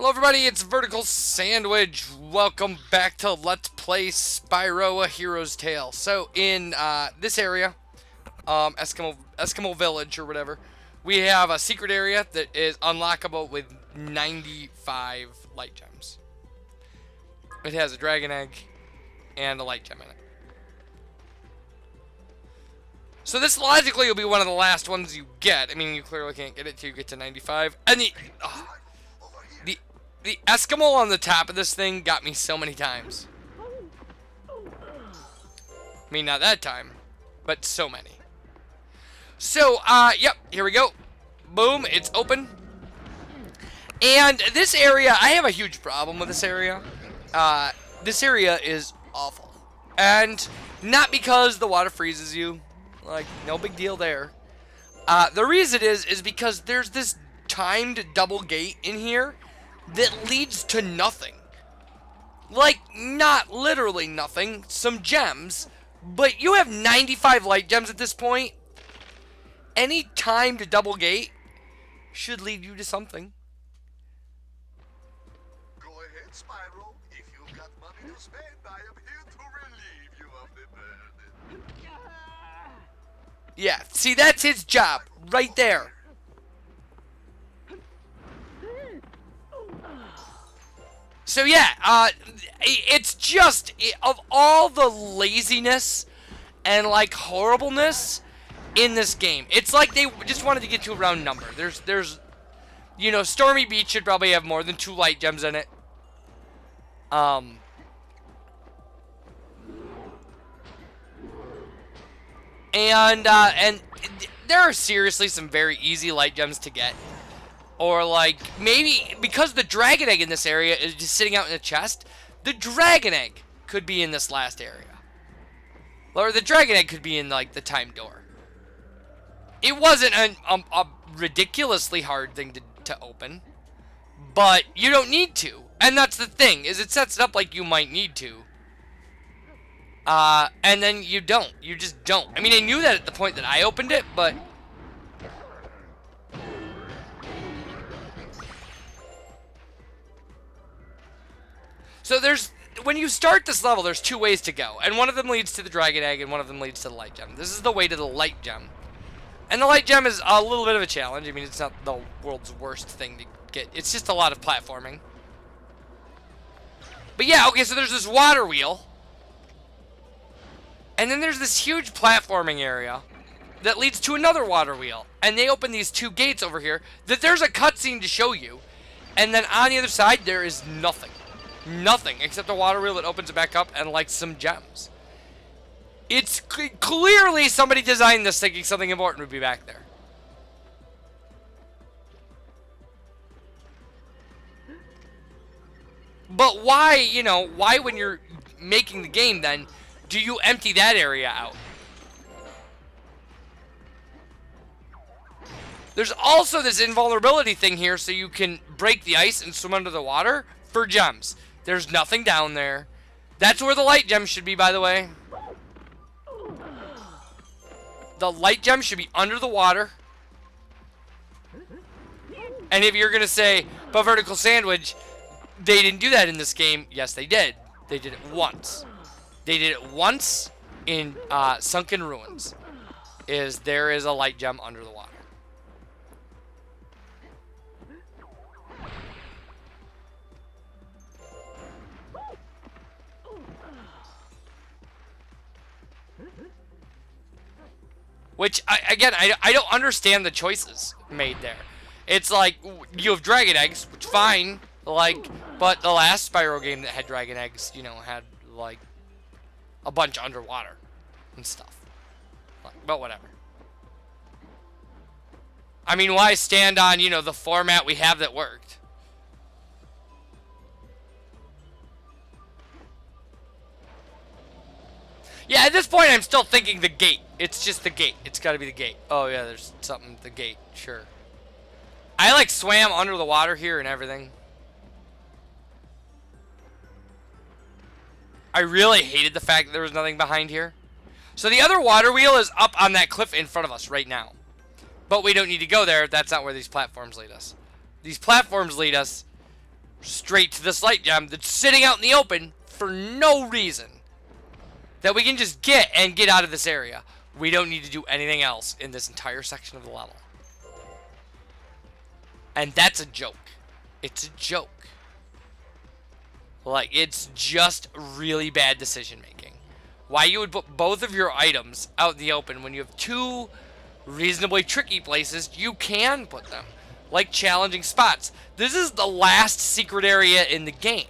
Hello everybody, it's Vertical Sandwich. Welcome back to Let's Play Spyro, A Hero's Tale. So in this area, Eskimo Village or whatever, we have a secret area that is unlockable with 95 light gems. It has a dragon egg and a light gem in it. So this logically will be one of the last ones you get. I mean, you clearly can't get it till you get to 95. And the Eskimo on the top of this thing got me so many times. I mean, not that time, but so many. So, yep, here we go. Boom, it's open. And this area, I have a huge problem with this area. This area is awful. And not because the water freezes you. Like, no big deal there. The reason is because there's this timed double gate in here that leads to nothing. Like, not literally nothing. Some gems. But you have 95 light gems at this point. Any timed double gate should lead you to something. Go ahead, Spyro. If you've got money to spend, I am here to relieve you of the burden. Yeah, see, that's his job. Right there. So yeah, it's just, of all the laziness and like horribleness in this game, it's like they just wanted to get to a round number. There's, you know, Stormy Beach should probably have more than 2 light gems in it. And there are seriously some very easy light gems to get. Or, like, maybe, because the dragon egg in this area is just sitting out in a chest, the dragon egg could be in this last area. Or the dragon egg could be in, like, the time door. It wasn't a ridiculously hard thing to open. But you don't need to. And that's the thing, is it sets it up like you might need to. And then you don't. You just don't. I mean, I knew that at the point that I opened it, but... So when you start this level, there's 2 ways to go. And one of them leads to the dragon egg, and one of them leads to the light gem. This is the way to the light gem. And the light gem is a little bit of a challenge. I mean, it's not the world's worst thing to get. It's just a lot of platforming. But yeah, okay, so there's this water wheel. And then there's this huge platforming area that leads to another water wheel. And they open these 2 gates over here that there's a cutscene to show you. And then on the other side, there is nothing. Nothing except a water wheel that opens it back up and like some gems. It's clearly somebody designed this thinking something important would be back there. But why, you know, why when you're making the game then do you empty that area out? There's also this invulnerability thing here so you can break the ice and swim under the water for gems. There's nothing down there. That's where the light gem should be, by the way. The light gem should be under the water. And if you're going to say, but Vertical Sandwich, they didn't do that in this game. Yes, they did. They did it once. They did it once in Sunken Ruins. There is a light gem under the water. Which, again, I don't understand the choices made there. It's like, you have dragon eggs, which fine, like, but the last Spyro game that had dragon eggs, you know, had, like, a bunch underwater and stuff. Like, but whatever. I mean, why stand on, you know, the format we have that worked? Yeah, at this point, I'm still thinking the gate. It's just the gate. It's got to be the gate. Oh, yeah, there's something, the gate. Sure. I, like, swam under the water here and everything. I really hated the fact that there was nothing behind here. So the other water wheel is up on that cliff in front of us right now. But we don't need to go there. That's not where these platforms lead us. These platforms lead us straight to this light gem that's sitting out in the open for no reason. That we can just get out of this area. We don't need to do anything else in this entire section of the level. And that's a joke. It's a joke. Like, it's just really bad decision making. Why you would put both of your items out in the open when you have two reasonably tricky places you can put them. Like challenging spots. This is the last secret area in the game.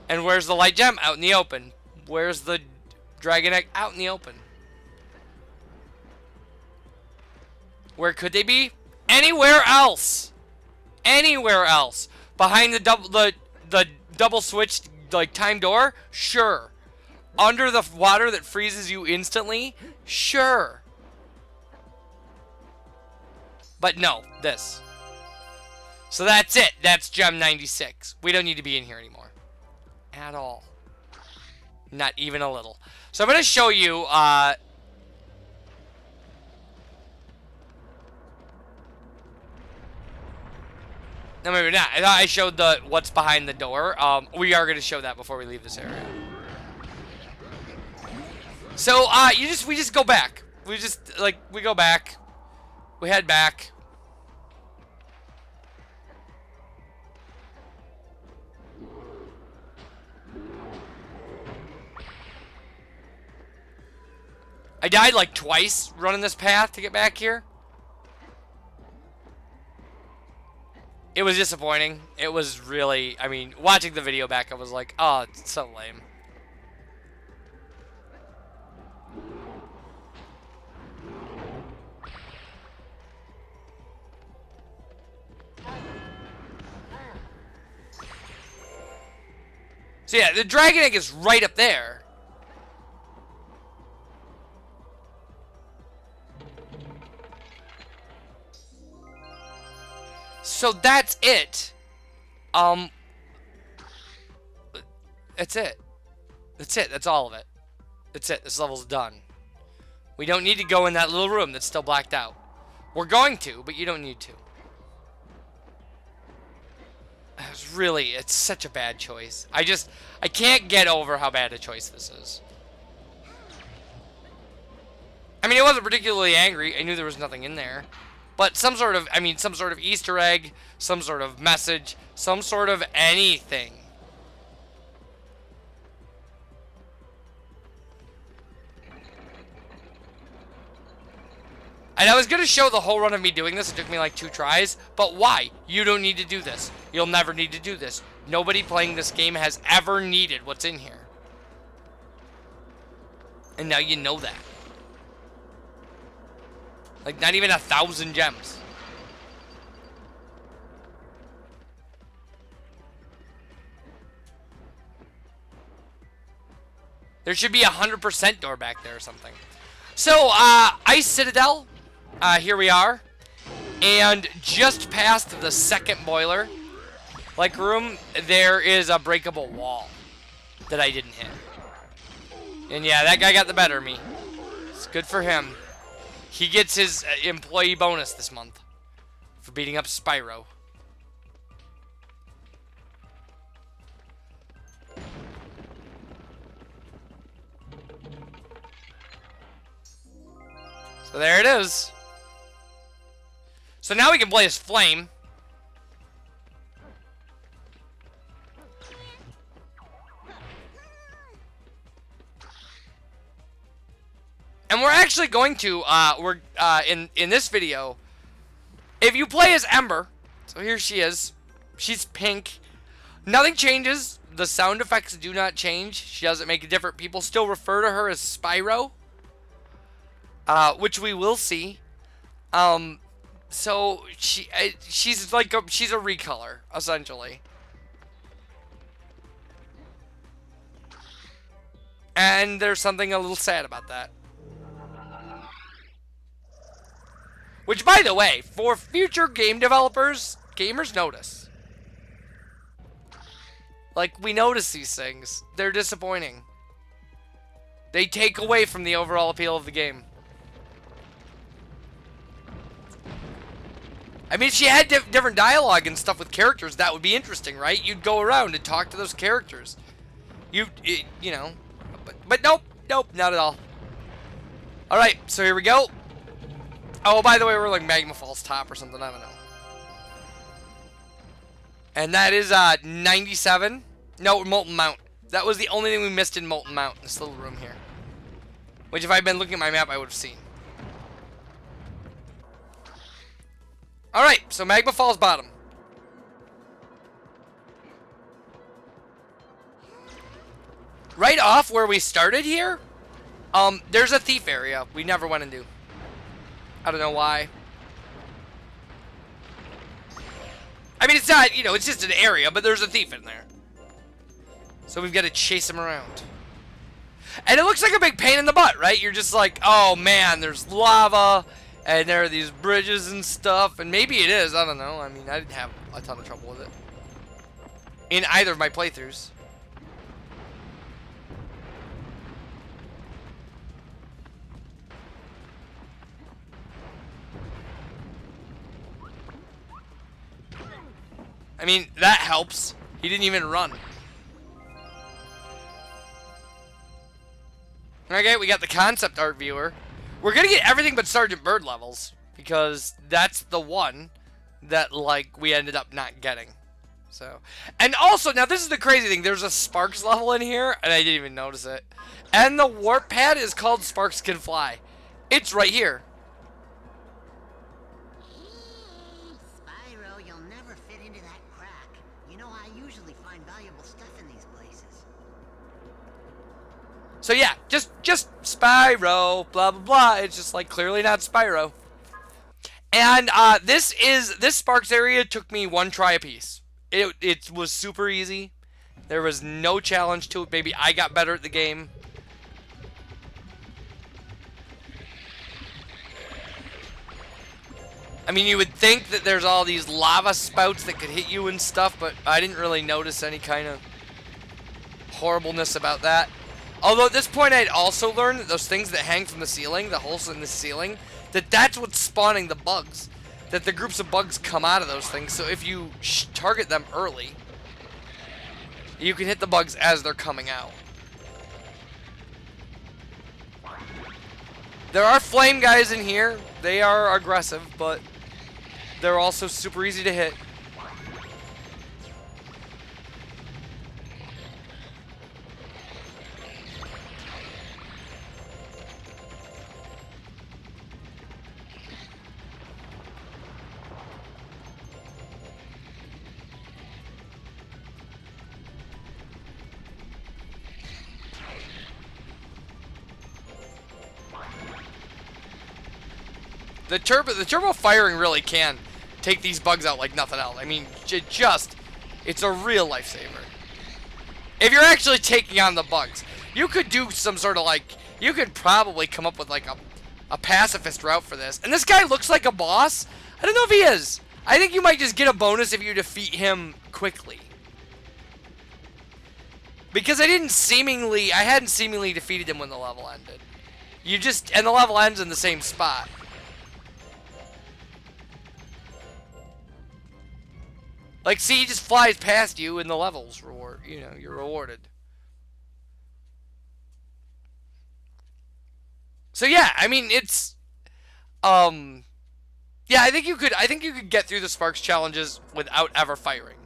And where's the light gem? Out in the open. Where's the dragon egg? Out in the open. Where could they be? Anywhere else. Anywhere else. Behind the double switched like time door? Sure. Under the water that freezes you instantly? Sure. But no, this. So that's it. That's gem 96. We don't need to be in here anymore. At all. Not even a little. So I'm going to show you, no, maybe not. I thought I showed the what's behind the door. We are going to show that before we leave this area. So, we just go back. We just, like, we go back. We head back. I died like twice running this path to get back here. It was disappointing. It was really, I mean, watching the video back, I was like, oh, it's so lame. So yeah, the dragon egg is right up there. So that's it. That's it. That's it. That's all of it. That's it. This level's done. We don't need to go in that little room that's still blacked out. We're going to, but you don't need to. It's such a bad choice. I can't get over how bad a choice this is. I mean, I wasn't particularly angry. I knew there was nothing in there. But some sort of Easter egg, some sort of message, some sort of anything. And I was going to show the whole run of me doing this. It took me like 2 tries. But why? You don't need to do this. You'll never need to do this. Nobody playing this game has ever needed what's in here. And now you know that. Like, not even 1,000 gems. There should be 100% door back there or something. So, Ice Citadel. Here we are. And just past the second boiler, like room, there is a breakable wall that I didn't hit. And yeah, that guy got the better of me. It's good for him. He gets his employee bonus this month for beating up Spyro. So there it is. So now we can play as Flame. And we're actually going to, in this video, if you play as Ember, so here she is, she's pink, nothing changes, the sound effects do not change, she doesn't make a difference, people still refer to her as Spyro, which we will see, so she's like, she's a recolor, essentially. And there's something a little sad about that. Which, by the way, for future game developers, gamers notice. Like, we notice these things. They're disappointing. They take away from the overall appeal of the game. I mean, if she had different dialogue and stuff with characters, that would be interesting, right? You'd go around and talk to those characters. You know, but nope, not at all. All right, so here we go. Oh, by the way, we're like Magma Falls top or something. I don't know. And that is 97. No, Molten Mount. That was the only thing we missed in Molten Mount, this little room here. Which, if I'd been looking at my map, I would have seen. Alright, so Magma Falls bottom. Right off where we started here, there's a thief area we never went into. I don't know why. I mean, it's not, you know, it's just an area, but there's a thief in there. So we've got to chase him around. And it looks like a big pain in the butt, right? You're just like, oh man, there's lava, and there are these bridges and stuff, and maybe it is, I don't know. I mean, I didn't have a ton of trouble with it in either of my playthroughs. I mean, that helps. He didn't even run. Okay, we got the concept art viewer. We're gonna get everything but Sergeant Bird levels, because that's the one that, like, we ended up not getting. So, and also, now this is the crazy thing. There's a Sparks level in here, and I didn't even notice it. And the warp pad is called Sparks Can Fly. It's right here. Spyro, you'll never fit into that crack. You know, I usually find valuable stuff in these places. So yeah, just Spyro, blah blah blah. It's just like clearly not Spyro. And this Sparks area took me one try apiece. It was super easy. There was no challenge to it. Maybe I got better at the game. I mean, you would think that there's all these lava spouts that could hit you and stuff, but I didn't really notice any kind of horribleness about that. Although at this point I'd also learned that those things that hang from the ceiling, the holes in the ceiling, that's what's spawning the bugs. That the groups of bugs come out of those things. So if you target them early, you can hit the bugs as they're coming out. There are flame guys in here. They are aggressive, but they're also super easy to hit. The turbo firing really can take these bugs out like nothing else. I mean, it's a real lifesaver. If you're actually taking on the bugs, you could do some sort of like, you could probably come up with like a pacifist route for this. And this guy looks like a boss. I don't know if he is. I think you might just get a bonus if you defeat him quickly. Because I hadn't seemingly defeated him when the level ended. And the level ends in the same spot. Like, see, he just flies past you and the level's you're rewarded. So yeah, I mean, it's yeah, I think you could get through the Sparks challenges without ever firing.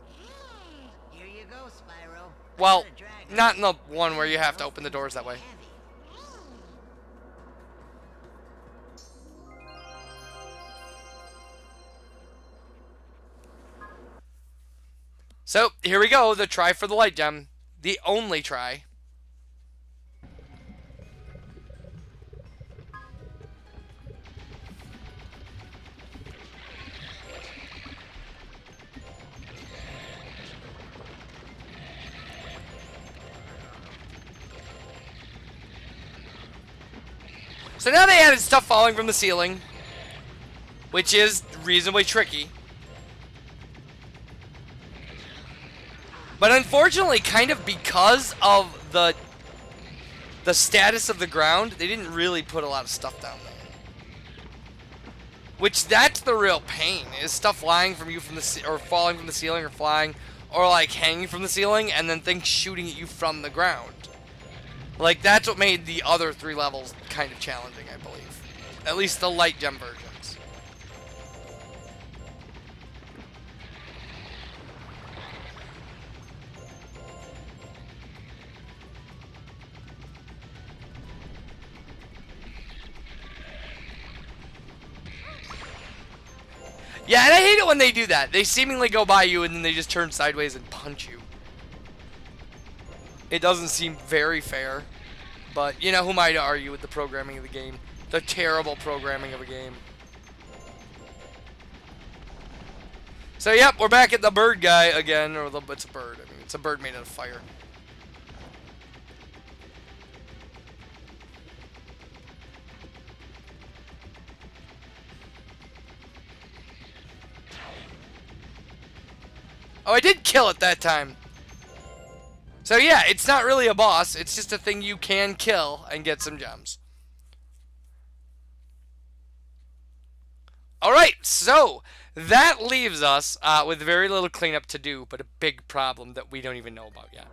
Here you go, Spyro. Well, not in the one where you have to open the doors that way. So, here we go, the try for the light gem. The only try. So now they added stuff falling from the ceiling, which is reasonably tricky. But unfortunately, kind of because of the status of the ground, they didn't really put a lot of stuff down there. Which, that's the real pain, is stuff flying from you from the or falling from the ceiling, or flying, or like hanging from the ceiling, and then things shooting at you from the ground. Like, that's what made the other 3 levels kind of challenging, I believe. At least the light gem versions. Yeah, and I hate it when they do that. They seemingly go by you and then they just turn sideways and punch you. It doesn't seem very fair. But, you know, who am I to argue with the programming of the game? The terrible programming of a game. So, yep, we're back at the bird guy again. Or it's a bird. I mean, it's a bird made out of fire. Oh, I did kill it that time. So yeah, it's not really a boss. It's just a thing you can kill and get some gems. Alright, so that leaves us with very little cleanup to do, but a big problem that we don't even know about yet.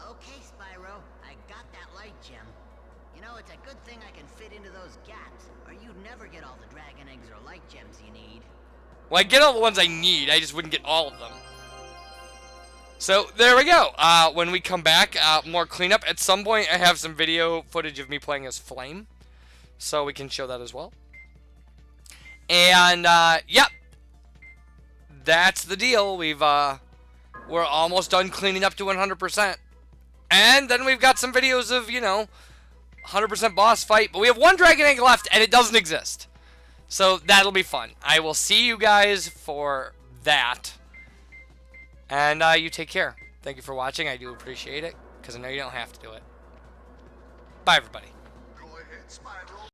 Okay, Spyro, I got that light gem. You know, it's a good thing I can fit into those gaps, or you'd never get all the dragon eggs or light gems you need. Well, I get all the ones I need, I just wouldn't get all of them. So, there we go. When we come back, more cleanup. At some point, I have some video footage of me playing as Flame. So, we can show that as well. And, yep. That's the deal. We're almost done cleaning up to 100%. And then we've got some videos of, you know, 100% boss fight. But we have 1 dragon egg left, and it doesn't exist. So, that'll be fun. I will see you guys for that. And you take care. Thank you for watching. I do appreciate it, because I know you don't have to do it. Bye, everybody. Go ahead, Spyro.